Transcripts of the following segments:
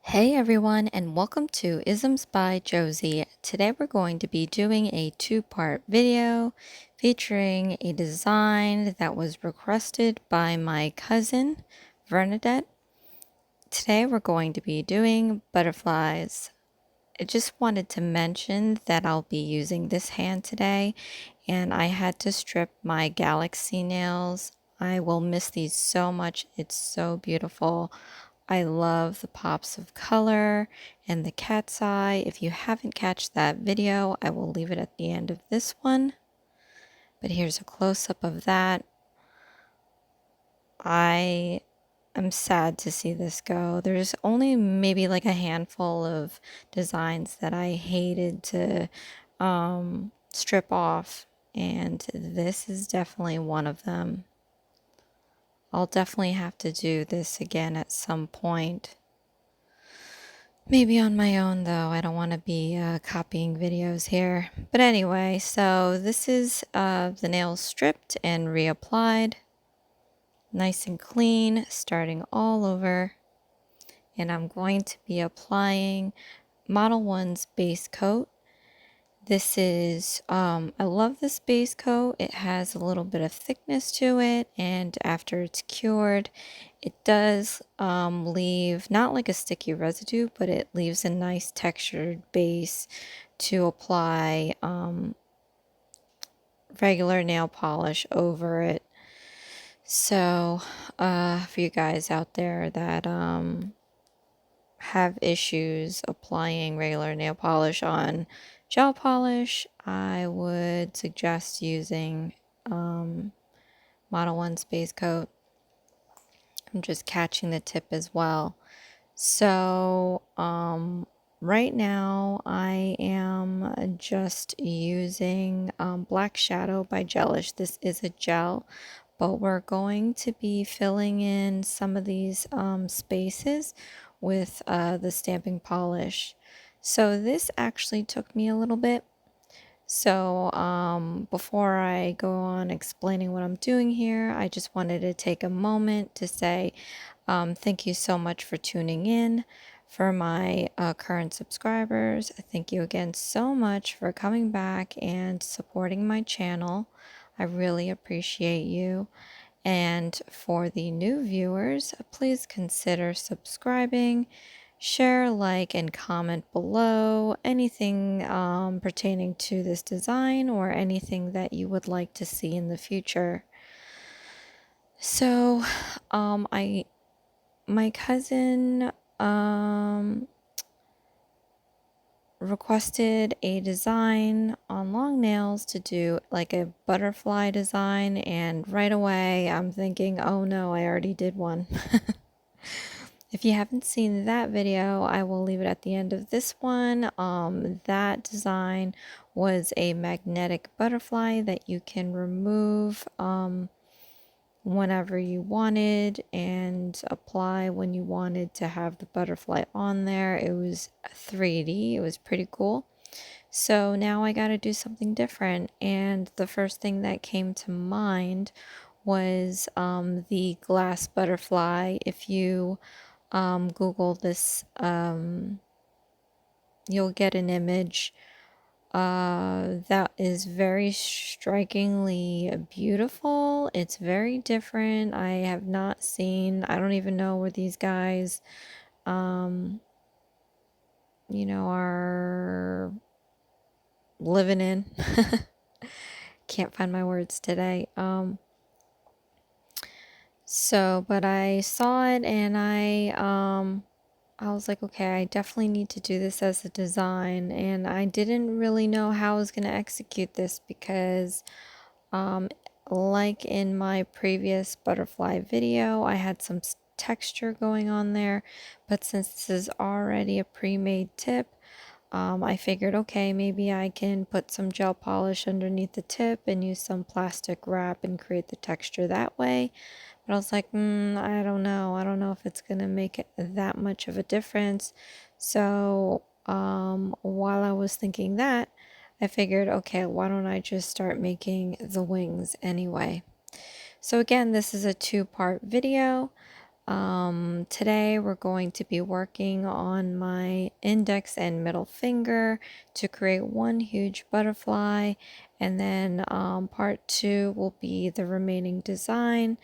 Hey everyone, and welcome to Isms by Josie. Today we're going to be doing a two-part video featuring a design that was requested by my cousin, Vernadette. Today we're going to be doing butterflies. I just wanted to mention that I'll be using this hand today, and I had to strip my galaxy nails. I will miss these so much. It's so beautiful. I love the pops of color and the cat's eye. If you haven't catched that video, I will leave it at the end of this one. But here's a close-up of that. I am sad to see this go. There's only maybe like a handful of designs that I hated to strip off, and this is definitely one of them. I'll definitely have to do this again at some point. Maybe on my own, though. I don't want to be copying videos here. But anyway, so this is the nails stripped and reapplied. Nice and clean, starting all over. And I'm going to be applying Modelones base coat. This is, I love this base coat. It has a little bit of thickness to it, and after it's cured, it does leave not like a sticky residue, but it leaves a nice textured base to apply regular nail polish over it. So, for you guys out there that have issues applying regular nail polish on gel polish, I would suggest using Modelones base coat. I'm just catching the tip as well. So right now I am just using Black Shadow by Gelish. This is a gel, but we're going to be filling in some of these spaces with the stamping polish. So this actually took me a little bit. So before I go on explaining what I'm doing here, I just wanted to take a moment to say thank you so much for tuning in. For my current subscribers, thank you again so much for coming back and supporting my channel. I really appreciate you. And for the new viewers, please consider subscribing, share, like, and comment below anything pertaining to this design or anything that you would like to see in the future. So, my cousin requested a design on long nails to do like a butterfly design, and right away I'm thinking, oh no, I already did one. If you haven't seen that video, I will leave it at the end of this one. That design was a magnetic butterfly that you can remove whenever you wanted and apply when you wanted to have the butterfly on there. It was 3D. It was pretty cool. So now I got to do something different, and the first thing that came to mind was the glass butterfly. If you Google this, you'll get an image that is very strikingly beautiful. It's very different. I have not seen, I don't even know where these guys, you know, are living in. Can't find my words today. But I saw it and I was like, okay, I definitely need to do this as a design, and I didn't really know how I was going to execute this because like in my previous butterfly video, I had some texture going on there, but since this is already a pre-made tip, I figured, okay, maybe I can put some gel polish underneath the tip and use some plastic wrap and create the texture that way. But I was like, I don't know. I don't know if it's going to make it that much of a difference. So while I was thinking that, I figured, okay, why don't I just start making the wings anyway? So again, this is a two-part video. Today we're going to be working on my index and middle finger to create one huge butterfly, and then part 2 will be the remaining design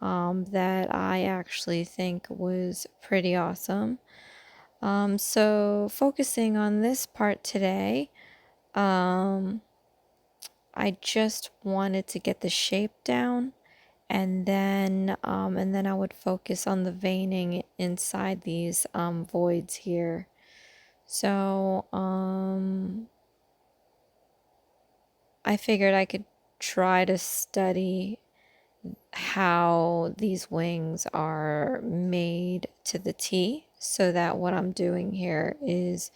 that I actually think was pretty awesome. So focusing on this part today, I just wanted to get the shape down, and then I would focus on the veining inside these voids here. So I figured I could try to study how these wings are made to the T, so that what I'm doing here is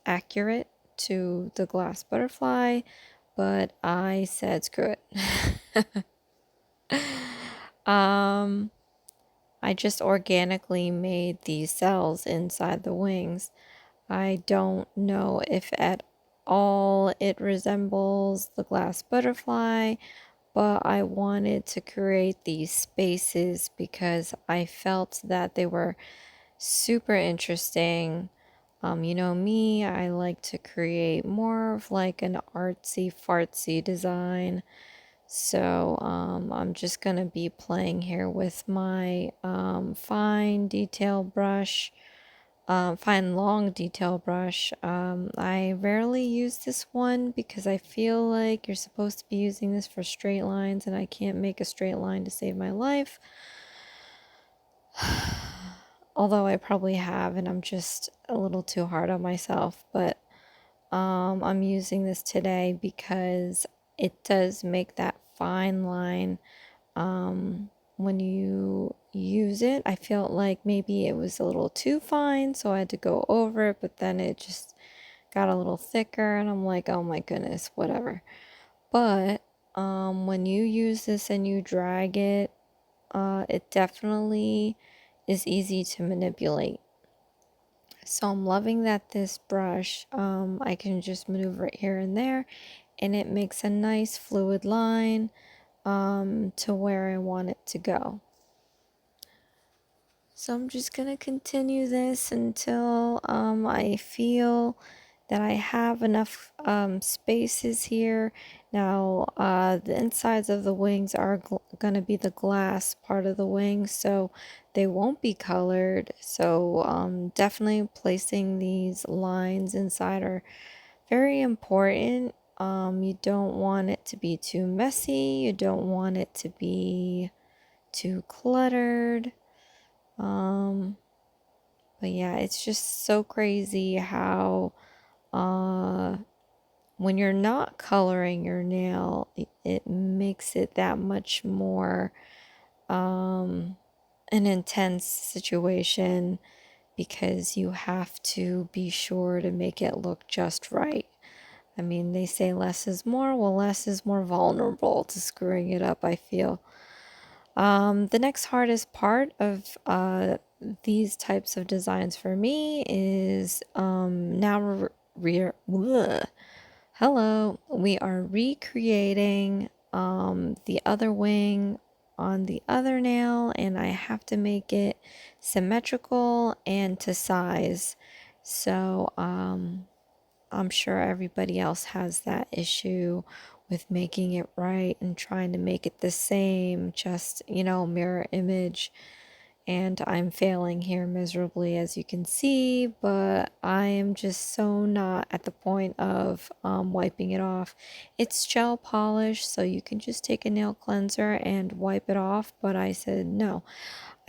accurate to the glass butterfly, but I said screw it. I just organically made these cells inside the wings. I don't know if at all it resembles the glass butterfly, but I wanted to create these spaces because I felt that they were super interesting. You know me, I like to create more of like an artsy fartsy design. So I'm just going to be playing here with my fine detail brush, fine long detail brush. I rarely use this one because I feel like you're supposed to be using this for straight lines, and I can't make a straight line to save my life. Although I probably have, and I'm just a little too hard on myself. But I'm using this today because it does make that fine line when you use it. I felt like maybe it was a little too fine, so I had to go over it, but then it just got a little thicker, and I'm like, oh my goodness, whatever. But when you use this and you drag it, it definitely is easy to manipulate. So I'm loving that this brush, I can just maneuver it here and there, and it makes a nice fluid line to where I want it to go. So I'm just going to continue this until I feel that I have enough spaces here. Now, the insides of the wings are going to be the glass part of the wings, so they won't be colored. So definitely placing these lines inside are very important. You don't want it to be too messy. You don't want it to be too cluttered. But yeah, it's just so crazy how when you're not coloring your nail, it makes it that much more an intense situation, because you have to be sure to make it look just right. I mean, they say less is more. Well, less is more vulnerable to screwing it up, I feel. The next hardest part of these types of designs for me is now hello, we are recreating the other wing on the other nail, and I have to make it symmetrical and to size. So I'm sure everybody else has that issue with making it right and trying to make it the same, just, you know, mirror image. And I'm failing here miserably, as you can see, but I am just so not at the point of wiping it off. It's gel polish, so you can just take a nail cleanser and wipe it off, but I said no.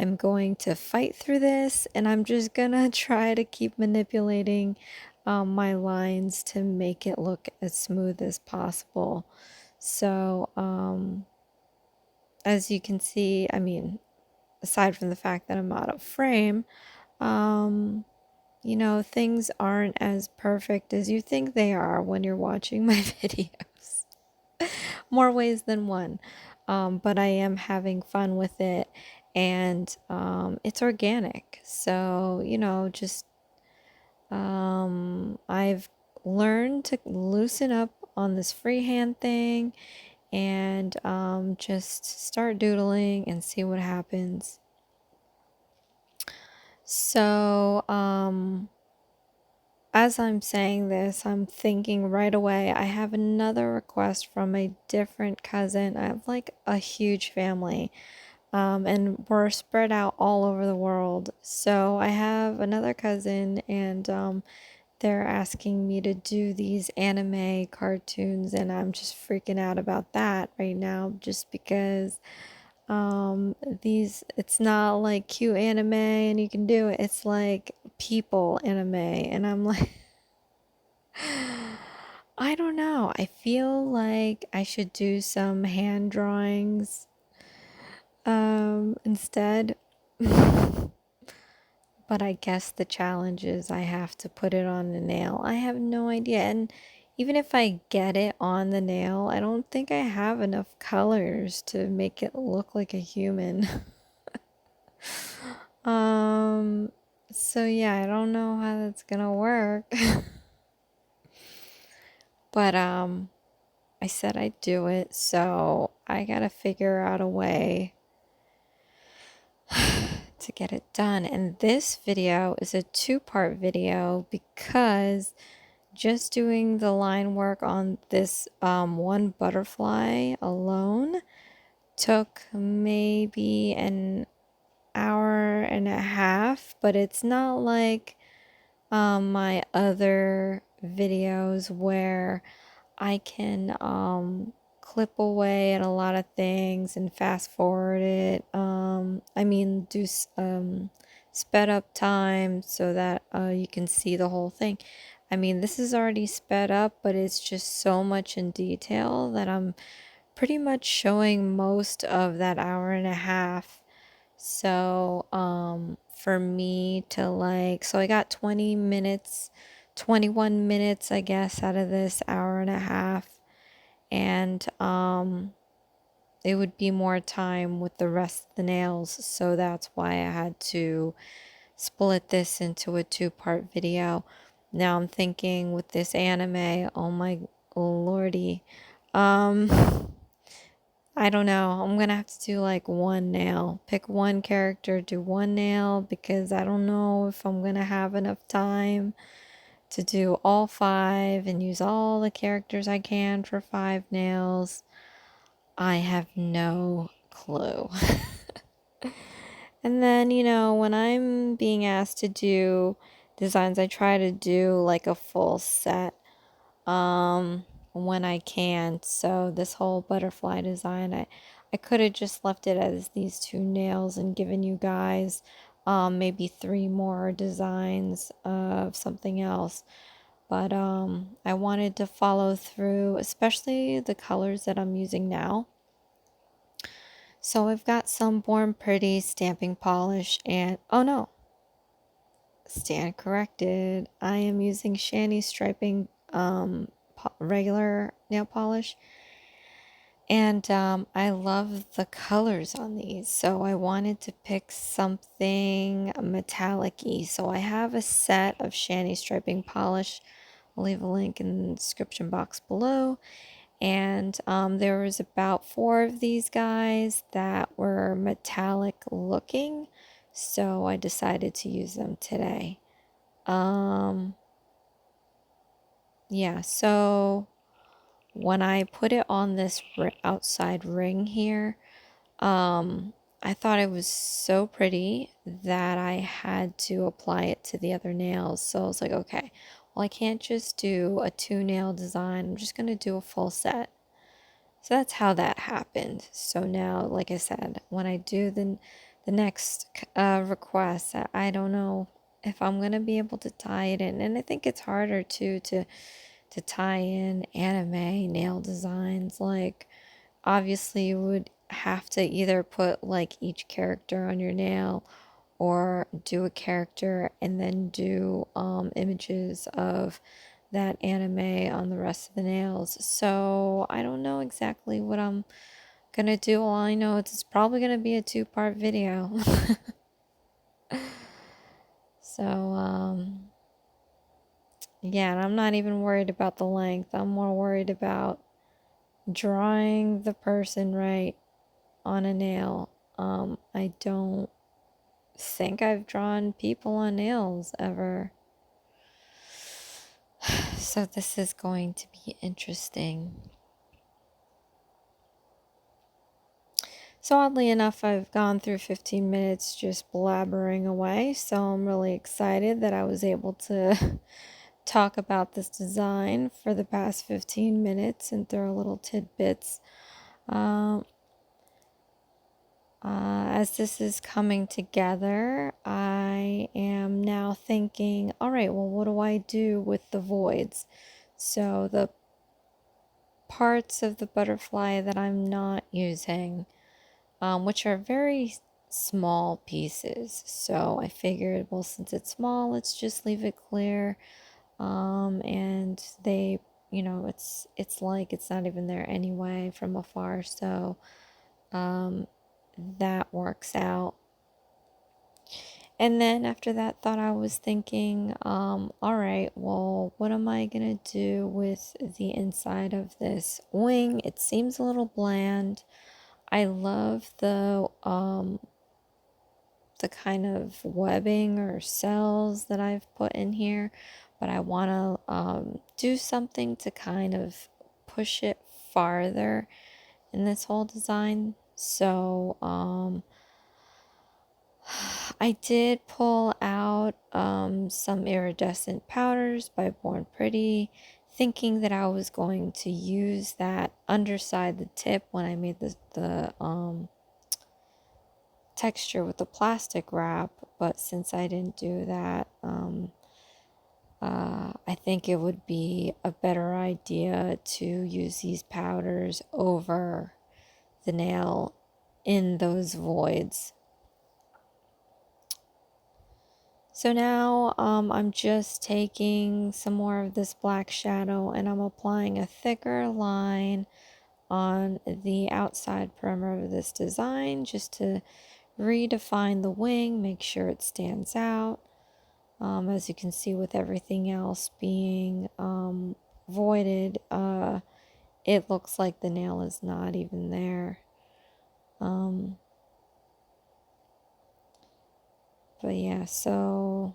I'm going to fight through this, and I'm just gonna try to keep manipulating my lines to make it look as smooth as possible. So, as you can see, I mean, aside from the fact that I'm out of frame, um, you know, things aren't as perfect as you think they are when you're watching my videos. More ways than one. But I am having fun with it, and it's organic. So, you know, just I've learned to loosen up on this freehand thing, and just start doodling and see what happens. So, as I'm saying this, I'm thinking right away, I have another request from a different cousin. I have like a huge family, and we're spread out all over the world. So I have another cousin, and they're asking me to do these anime cartoons, and I'm just freaking out about that right now, just because it's not like cute anime and you can do it. It's like people anime, and I'm like, I don't know. I feel like I should do some hand drawings instead. But I guess the challenge is I have to put it on the nail. I have no idea. And even if I get it on the nail, I don't think I have enough colors to make it look like a human. um, so yeah, I don't know how that's gonna work. But I said I'd do it, so I gotta figure out a way to get it done. And this video is a two-part video because just doing the line work on this one butterfly alone took maybe an hour and a half, but it's not like my other videos where I can clip away at a lot of things and fast forward it. I mean, do sped up time so that you can see the whole thing. I mean, this is already sped up, but it's just so much in detail that I'm pretty much showing most of that hour and a half. So, for me to like, so I got 20 minutes, 21 minutes, I guess, out of this hour and a half. And, it would be more time with the rest of the nails. So that's why I had to split this into a two-part video. Now I'm thinking with this anime, oh my lordy. I don't know. I'm gonna have to do like one nail. Pick one character, do one nail, because I don't know if I'm gonna have enough time to do all five and use all the characters I can for 5 nails. I have no clue. And then, when I'm being asked to do designs, I try to do like a full set when I can. So this whole butterfly design, I could have just left it as these 2 nails and given you guys maybe 3 more designs of something else. But I wanted to follow through, especially the colors that I'm using now. So I've got some Born Pretty stamping polish and, oh no, stand corrected. I am using Shany striping regular nail polish. And I love the colors on these. So I wanted to pick something metallic-y. So I have a set of Shany striping polish. I'll leave a link in the description box below. And there was about 4 of these guys that were metallic looking, so I decided to use them today. Yeah, so when I put it on this outside ring here, I thought it was so pretty that I had to apply it to the other nails. So I was like, okay, well, I can't just do a 2 nail design. I'm just going to do a full set. So that's how that happened. So now, like I said, when I do the next request, I don't know if I'm going to be able to tie it in. And I think it's harder too to tie in anime nail designs. Like, obviously you would have to either put like each character on your nail or do a character and then do images of that anime on the rest of the nails. So I don't know exactly what I'm gonna do. All I know is it's probably gonna be a 2-part video. So yeah, and I'm not even worried about the length. I'm more worried about drawing the person right on a nail. I don't think I've drawn people on nails ever. So this is going to be interesting. So oddly enough, I've gone through 15 minutes just blabbering away. So I'm really excited that I was able to talk about this design for the past 15 minutes and throw little tidbits. As this is coming together, I am now thinking, all right, well, what do I do with the voids? So the parts of the butterfly that I'm not using, which are very small pieces. So I figured, well, since it's small, let's just leave it clear. And they, you know, it's like it's not even there anyway from afar. So that works out. And then after that thought, I was thinking, all right, well, what am I gonna do with the inside of this wing? It seems a little bland. I love the kind of webbing or cells that I've put in here, but I want to do something to kind of push it farther in this whole design. So I did pull out some iridescent powders by Born Pretty, thinking that I was going to use that underside the tip when I made the texture with the plastic wrap, but since I didn't do that, I think it would be a better idea to use these powders over the nail in those voids. So now I'm just taking some more of this black shadow and I'm applying a thicker line on the outside perimeter of this design just to redefine the wing, make sure it stands out. As you can see, with everything else being voided, it looks like the nail is not even there. But yeah, so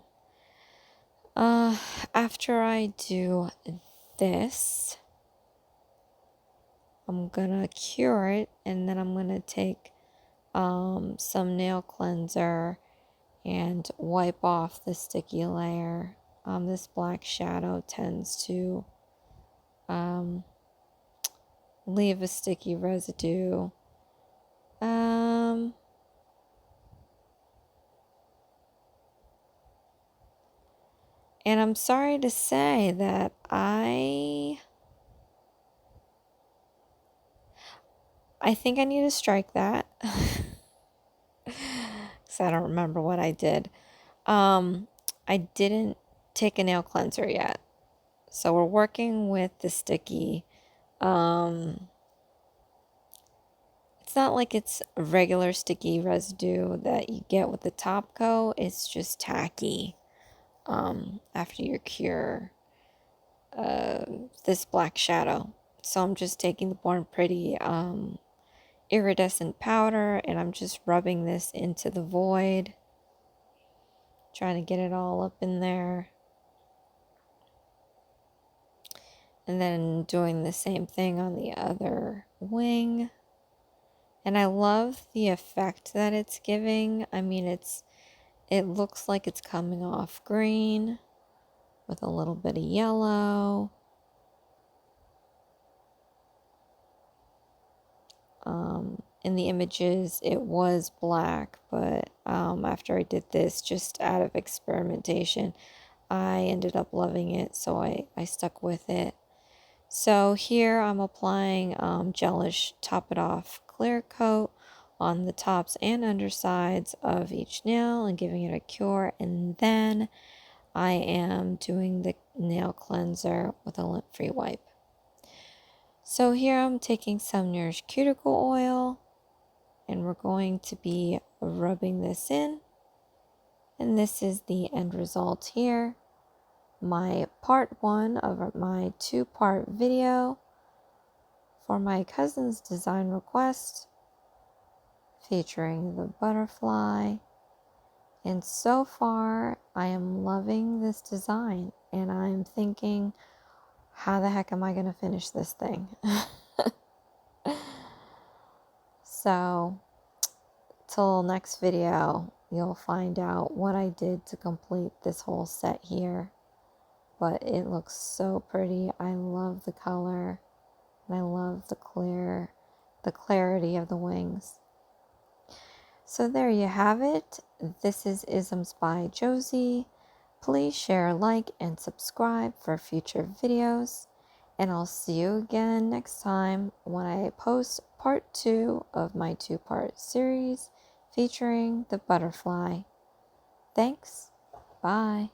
after I do this, I'm gonna cure it, and then I'm gonna take some nail cleanser and wipe off the sticky layer. This black shadow tends to leave a sticky residue. And I'm sorry to say that I think I need to strike that. Because I don't remember what I did. I didn't take a nail cleanser yet. So we're working with the sticky. It's not like it's regular sticky residue that you get with the top coat. It's just tacky after you cure this black shadow. So I'm just taking the Born Pretty iridescent powder and I'm just rubbing this into the void, trying to get it all up in there, and then doing the same thing on the other wing. And I love the effect that it's giving. I mean, it looks like it's coming off green with a little bit of yellow. In the images, it was black, but after I did this, just out of experimentation, I ended up loving it, so I stuck with it. So here I'm applying Gelish Top It Off clear coat on the tops and undersides of each nail and giving it a cure, and then I am doing the nail cleanser with a lint-free wipe. So here I'm taking some Nourish Cuticle Oil and we're going to be rubbing this in, and this is the end result here. My part 1 of my 2-part video for my cousin's design request featuring the butterfly. And so far, I am loving this design, and I'm thinking, how the heck am I going to finish this thing? So, till next video, you'll find out what I did to complete this whole set here. But it looks so pretty. I love the color, and I love the clarity of the wings. So there you have it. This is Isms by Josie. Please share, like, and subscribe for future videos. And I'll see you again next time when I post part 2 of my 2-part series featuring the butterfly. Thanks. Bye.